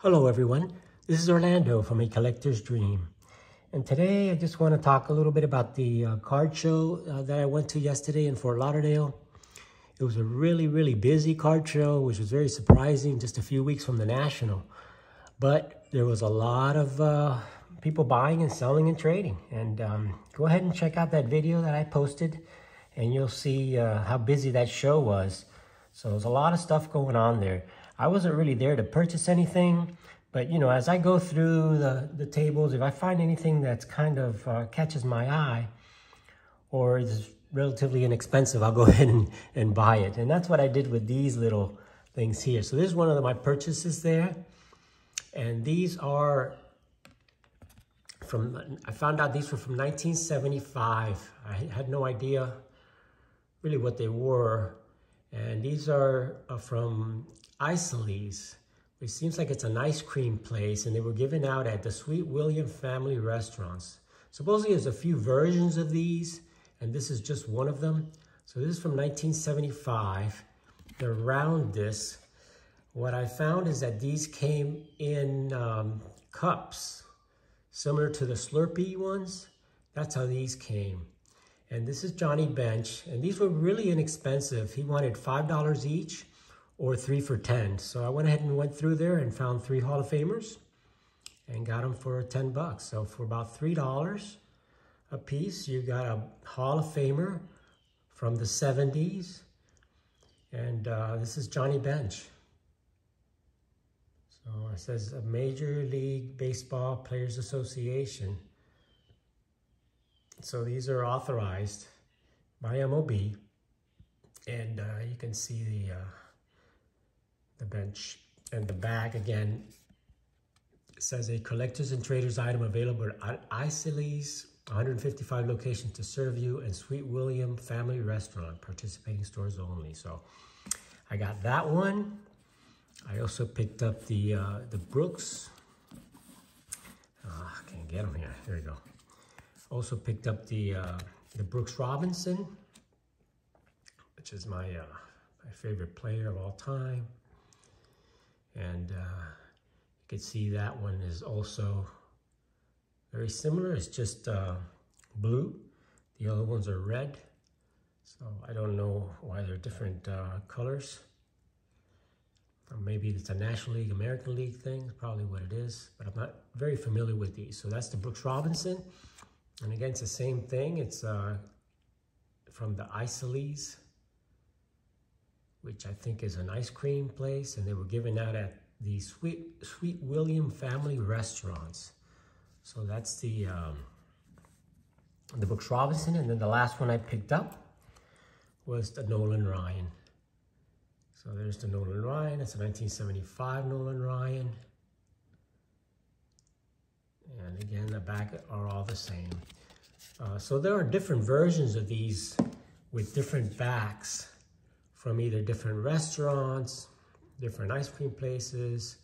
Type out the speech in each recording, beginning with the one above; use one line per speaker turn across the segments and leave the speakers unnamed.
Hello everyone, this is Orlando from A Collector's Dream. And today I just want to talk a little bit about the card show that I went to yesterday in Fort Lauderdale. It was a really busy card show, which was very surprising, just a few weeks from the National. But there was a lot of people buying and selling and trading. And go ahead and check out that video that I posted and you'll see how busy that show was. So there's a lot of stuff going on there. I wasn't really there to purchase anything, but you know, as I go through the tables, if I find anything that's kind of catches my eye or is relatively inexpensive, I'll go ahead and buy it. And that's what I did with these little things here. So this is one of my purchases there. And these are I found out these were from 1975. I had no idea really what they were. And these are from Isley's. It seems like it's an ice cream place, and they were given out at the Sweet William family restaurants. Supposedly there's a few versions of these, and this is just one of them. So this is from 1975. They're round disc. What I found is that these came in cups, similar to the Slurpee ones. That's how these came. And this is Johnny Bench, and these were really inexpensive. He wanted $5 each or 3 for $10. So I went ahead and went through there and found 3 Hall of Famers and got them for $10. So for about $3 a piece, you got a Hall of Famer from the 70s. And this is Johnny Bench. So it says a Major League Baseball Players Association. So these are authorized by MLB, and you can see the bench and the bag again. It says a collector's and traders item available at Isley's 155 locations to serve you, and Sweet William Family Restaurant, participating stores only. So I got that one. I also picked up the Brooks. I can't get them here. There you go. Also picked up the Brooks Robinson, which is my favorite player of all time. And you can see that one is also very similar. It's just blue. The other ones are red. So I don't know why they're different colors. Or maybe it's a National League, American League thing, probably what it is. But I'm not very familiar with these. So that's the Brooks Robinson. And again, it's the same thing. It's from the Isley's, which I think is an ice cream place, and they were given out at the Sweet William family restaurants. So that's the Brooks Robinson, and then the last one I picked up was the Nolan Ryan. So there's the Nolan Ryan. It's a 1975 Nolan Ryan. And again, the back are all the same. So there are different versions of these with different backs from either different restaurants, different ice cream places,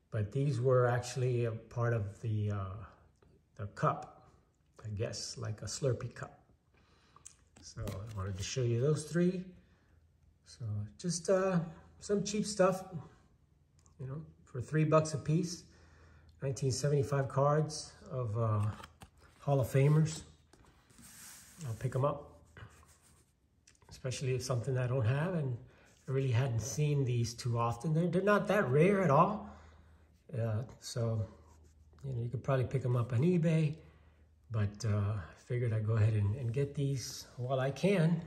but these were actually a part of the cup, I guess, like a Slurpee cup. So I wanted to show you those 3. So just some cheap stuff, you know, for $3 a piece. 1975 cards of Hall of Famers. I'll pick them up, especially if something I don't have, and I really hadn't seen these too often. They're not that rare at all. So, you know, you could probably pick them up on eBay, but I figured I'd go ahead and get these while I can,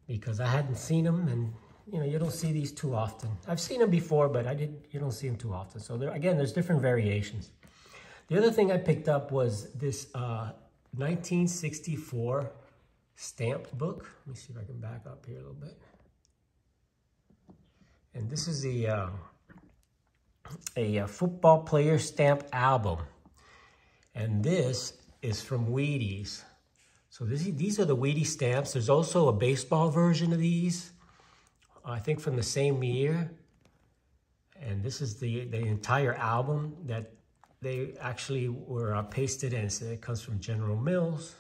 because I hadn't seen them, and you know, you don't see these too often. I've seen them before, but you don't see them too often. So again, there's different variations. The other thing I picked up was this 1964 stamp book. Let me see if I can back up here a little bit. And this is a football player stamp album. And this is from Wheaties. So these are the Wheaties stamps. There's also a baseball version of these, I think from the same year. And this is the entire album that they actually were pasted in. So it comes from General Mills.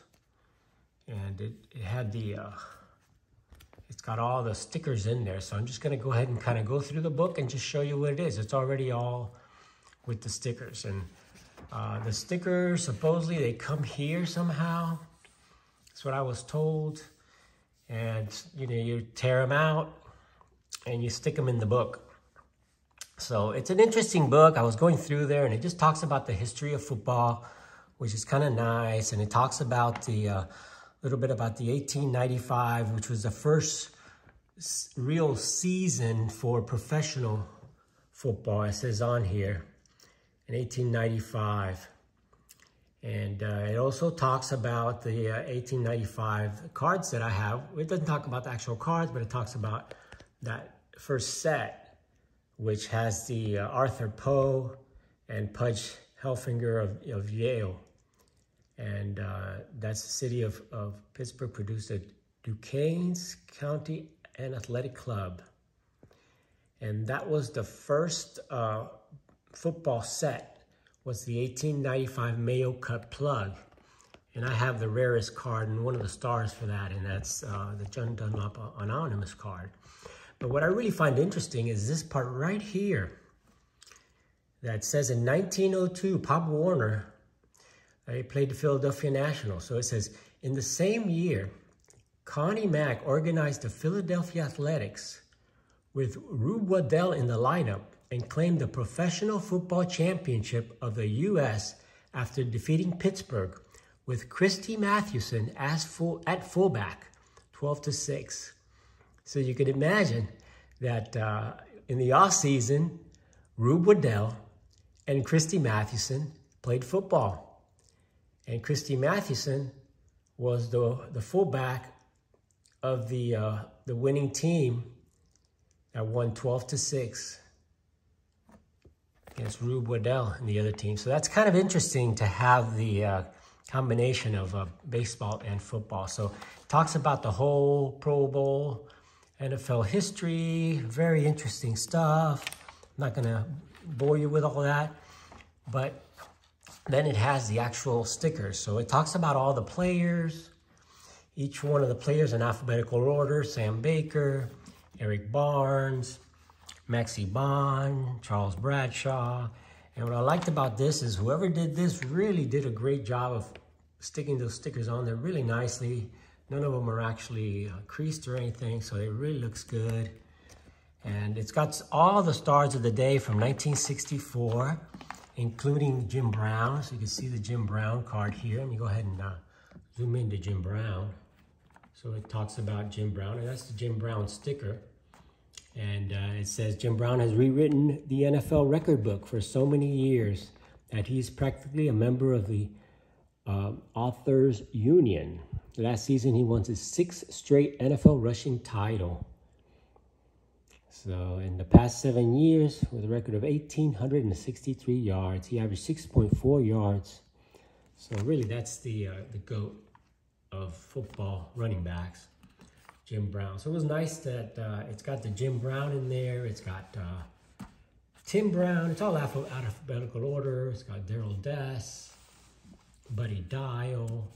And it had it's got all the stickers in there. So I'm just gonna go ahead and kind of go through the book and just show you what it is. It's already all with the stickers. And the stickers, supposedly they come here somehow. That's what I was told. And you know, you tear them out and you stick them in the book. So it's an interesting book. I was going through there and it just talks about the history of football, which is kind of nice. And it talks about the little bit about the 1895, which was the first real season for professional football. It says on here in 1895. And it also talks about the 1895 cards that I have. It doesn't talk about the actual cards, but it talks about that first set, which has the Arthur Poe and Pudge Helfinger of Yale. And that's the city of Pittsburgh produced a Duquesne County and Athletic Club. And that was the first football set, was the 1895 Mayo Cup plug. And I have the rarest card and one of the stars for that, and that's the John Dunlop anonymous card. But what I really find interesting is this part right here that says in 1902, Pop Warner, he played the Philadelphia Nationals. So it says, in the same year, Connie Mack organized the Philadelphia Athletics with Rube Waddell in the lineup and claimed the professional football championship of the U.S. after defeating Pittsburgh with Christy Mathewson at fullback, 12-6. So you could imagine that in the offseason, Rube Waddell and Christy Mathewson played football. And Christy Mathewson was the fullback of the winning team that won 12-6 against Rube Waddell and the other team. So that's kind of interesting to have the combination of baseball and football. So it talks about the whole Pro Bowl, NFL history, very interesting stuff. I'm not gonna bore you with all that, but then it has the actual stickers. So it talks about all the players, each one of the players in alphabetical order: Sam Baker, Eric Barnes, Maxie Bond, Charles Bradshaw. And what I liked about this is whoever did this really did a great job of sticking those stickers on there really nicely. None of them are actually creased or anything, so it really looks good. And it's got all the stars of the day from 1964, including Jim Brown. So you can see the Jim Brown card here. Let me go ahead and zoom into Jim Brown. So it talks about Jim Brown, and that's the Jim Brown sticker. And it says Jim Brown has rewritten the NFL record book for so many years that he's practically a member of the Authors Union. Last season, he won his 6th straight NFL rushing title. So in the past 7 years, with a record of 1,863 yards, he averaged 6.4 yards. So really, that's the GOAT of football running backs, Jim Brown. So it was nice that it's got the Jim Brown in there. It's got Tim Brown. It's all alphabetical order. It's got Darrell Dess, Buddy Dial.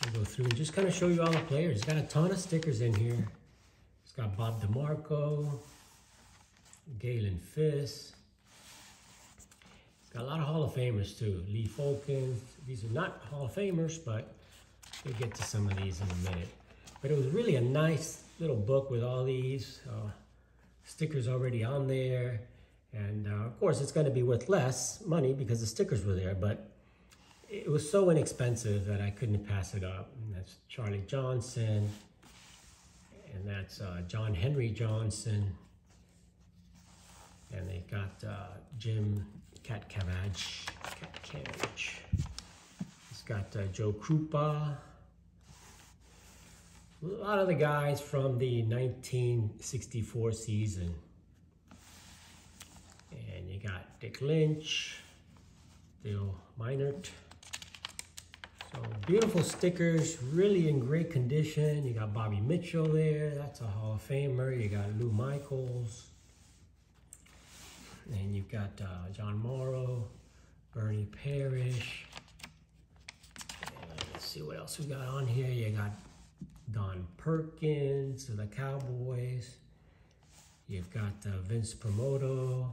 I'll go through and just kind of show you all the players. It's got a ton of stickers in here. It's got Bob DeMarco, Galen Fiss. It's got a lot of Hall of Famers too. Lee Fulkins. These are not Hall of Famers, but we'll get to some of these in a minute. But it was really a nice little book with all these stickers already on there. And of course, it's going to be worth less money because the stickers were there, but it was so inexpensive that I couldn't pass it up. And that's Charlie Johnson, and that's John Henry Johnson, and they got Jim Catkavage. It's got Joe Krupa. A lot of the guys from the 1964 season. And you got Dick Lynch, Dale Meinert. So beautiful stickers, really in great condition. You got Bobby Mitchell there, that's a Hall of Famer. You got Lou Michaels. And you've got John Morrow, Bernie Parrish. And let's see what else we got on here. You got Don Perkins of the Cowboys. You've got Vince Promoto,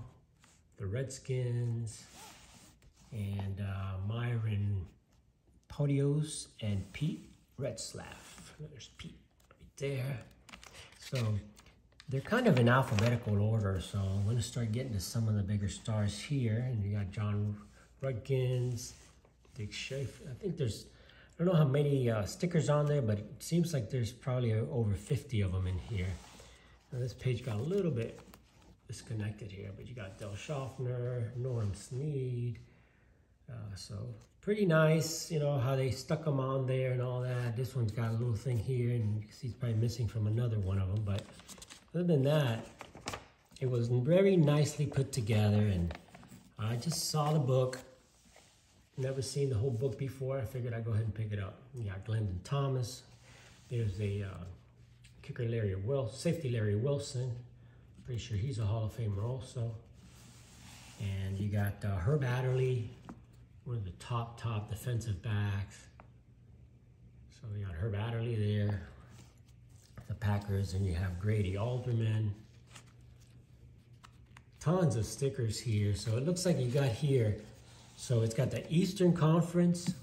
the Redskins, and Myron Podios and Pete Retzlaff. There's Pete right there. So they're kind of in alphabetical order, so I'm going to start getting to some of the bigger stars here. And you got John Rudkins, Dick Schaefer. I think there's, I don't know how many stickers on there, but it seems like there's probably over 50 of them in here. Now this page got a little bit disconnected here, but you got Del Schaffner, Norm Snead. So pretty nice, you know, how they stuck them on there and all that. This one's got a little thing here, and you can see it's probably missing from another one of them. But other than that, it was very nicely put together, and I just saw the book. Never seen the whole book before. I figured I'd go ahead and pick it up. You got Glendon Thomas. There's a kicker safety Larry Wilson. Pretty sure he's a Hall of Famer also. And you got Herb Adderley, one of the top defensive backs. So you got Herb Adderley there, the Packers, and you have Grady Alderman. Tons of stickers here. So it looks like you got here. So it's got the Eastern Conference.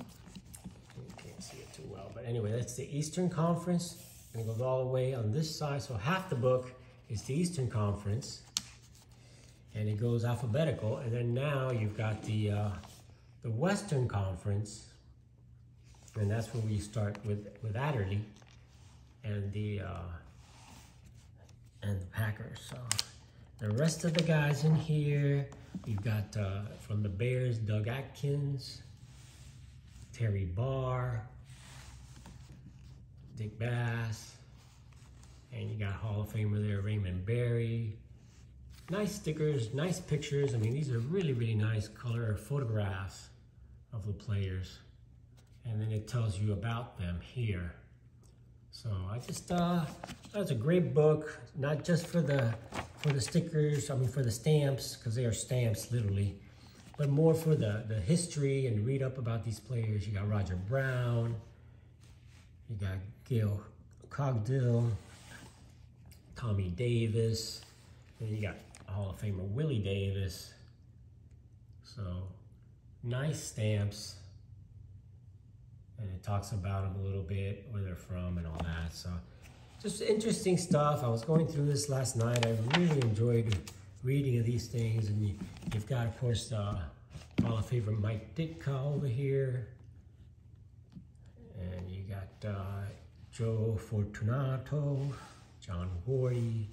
You can't see it too well, but anyway, that's the Eastern Conference. And it goes all the way on this side. So half the book is the Eastern Conference. And it goes alphabetical. And then now you've got the Western Conference. And that's where we start with Adderley and the Packers. So the rest of the guys in here, you've got from the Bears, Doug Atkins, Terry Barr, Dick Bass, and you got Hall of Famer there, Raymond Berry. Nice stickers, nice pictures. I mean, these are really, really nice color photographs of the players. And then it tells you about them here. So I just thought it was a great book, not just for the stickers, I mean for the stamps, because they are stamps literally, but more for the history and read up about these players. You got Roger Brown, you got Gil Cogdill, Tommy Davis, and you got Hall of Famer Willie Davis. So nice stamps. And it talks about them a little bit, where they're from and all that. So just interesting stuff. I was going through this last night. I really enjoyed reading of these things. And you've got, of course, Hall of Famer Mike Ditka over here. And you got Joe Fortunato, John Gordy,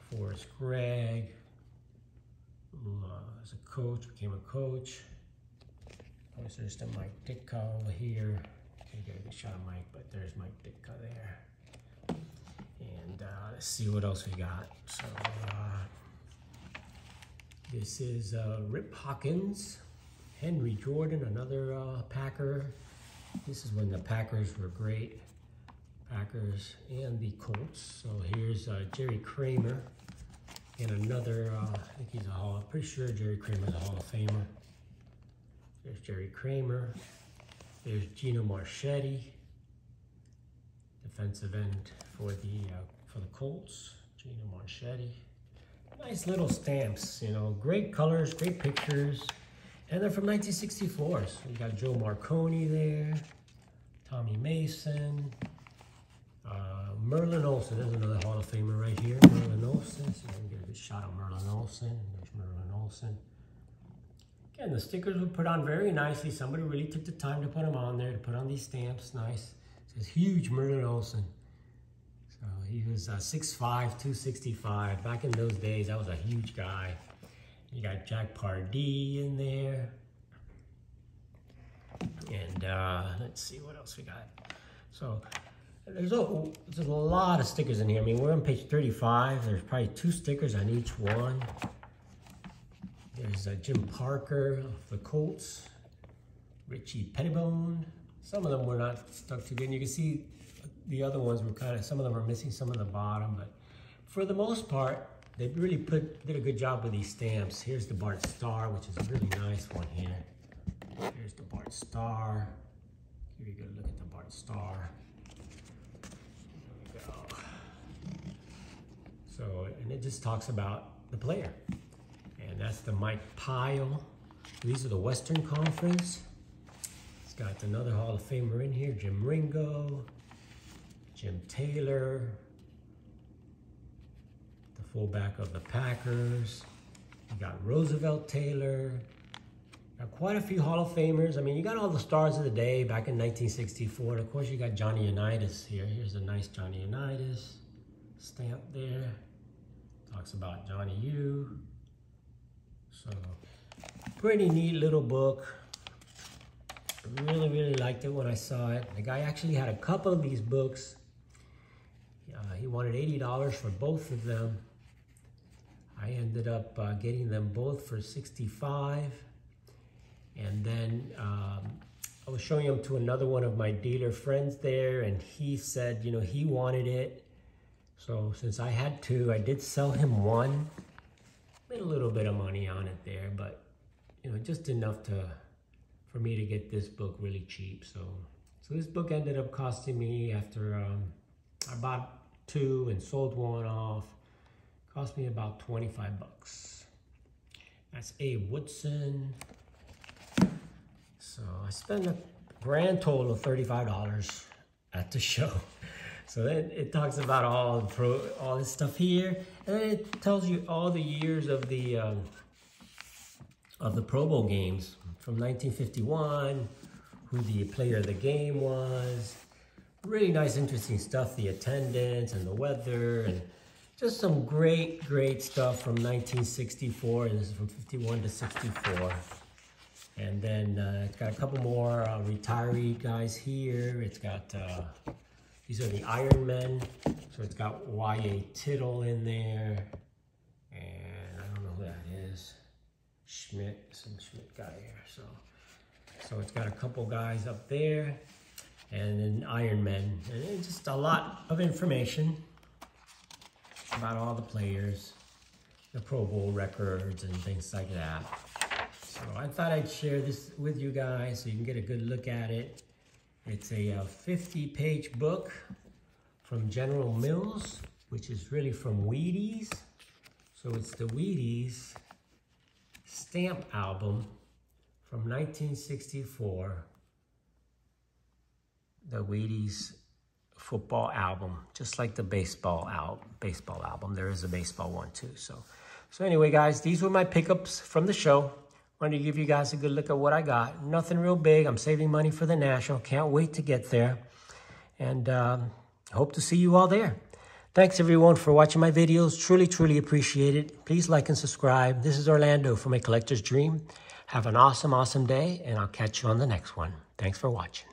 Forrest Gregg, who as a coach, became a coach. There's the Mike Ditka over here. Can't get a good shot of Mike, but there's Mike Ditka there. And let's see what else we got. So this is Rip Hawkins, Henry Jordan, another Packer. This is when the Packers were great. Packers and the Colts. So here's Jerry Kramer, and another, I think he's I'm pretty sure Jerry Kramer's a Hall of Famer. There's Jerry Kramer. There's Gino Marchetti, defensive end for the Colts. Gino Marchetti. Nice little stamps, you know, great colors, great pictures, and they're from 1964. So you got Joe Marconi there, Tommy Mason, Merlin Olsen. There's another Hall of Famer right here, Merlin Olsen. So you can get a good shot of Merlin Olsen. There's Merlin Olsen. And the stickers were put on very nicely. Somebody really took the time to put them on there, to put on these stamps. Nice. It says huge Merlin Olsen. So he was 6'5", 265. Back in those days, that was a huge guy. You got Jack Pardee in there. And let's see what else we got. So there's a lot of stickers in here. I mean, we're on page 35. There's probably 2 stickers on each one. There's Jim Parker of the Colts, Richie Pettibone. Some of them were not stuck together. You can see the other ones were some of them are missing some of the bottom, but for the most part, they really did a good job with these stamps. Here's the Bart Starr, which is a really nice one here. Here's the Bart Starr. Here you go, look at the Bart Starr. There we go. So, and it just talks about the player. And That's the Mike Pyle. These are the Western Conference. It's got another Hall of Famer in here, Jim Ringo, Jim Taylor, the fullback of the Packers. You got Roosevelt Taylor. Got quite a few Hall of Famers. I mean, you got all the stars of the day back in 1964. And of course, you got Johnny Unitas here. Here's a nice Johnny Unitas stamp there. Talks about Johnny U. So, pretty neat little book. I really liked it when I saw it. The guy actually had a couple of these books. He wanted $80 for both of them. I ended up getting them both for $65. And then I was showing them to another one of my dealer friends there, and he said, you know, he wanted it. So since I had two, I did sell him one. Made a little bit of money on it there, but you know, just enough for me to get this book really cheap. So this book ended up costing me, after I bought two and sold one off, cost me about 25 bucks. That's Abe Woodson. So I spent a grand total of $35 at the show. So then it talks about all this stuff here, and then it tells you all the years of the Pro Bowl games from 1951, who the player of the game was. Really nice, interesting stuff. The attendance and the weather, and just some great stuff from 1964. And this is from 51 to 64. And then it's got a couple more retiree guys here. It's got, these are the Iron Men. So it's got Y.A. Tittle in there. And I don't know who that is. Schmidt, some Schmidt guy here. So it's got a couple guys up there. And then Iron Men. And it's just a lot of information about all the players, the Pro Bowl records and things like that. So I thought I'd share this with you guys so you can get a good look at it. It's a 50-page book from General Mills, which is really from Wheaties. So it's the Wheaties stamp album from 1964. The Wheaties football album, just like the baseball album. There is a baseball one too. So anyway, guys, these were my pickups from the show. Wanted to give you guys a good look at what I got. Nothing real big. I'm saving money for the National. Can't wait to get there. And hope to see you all there. Thanks, everyone, for watching my videos. Truly appreciate it. Please like and subscribe. This is Orlando from A Collector's Dream. Have an awesome day, and I'll catch you on the next one. Thanks for watching.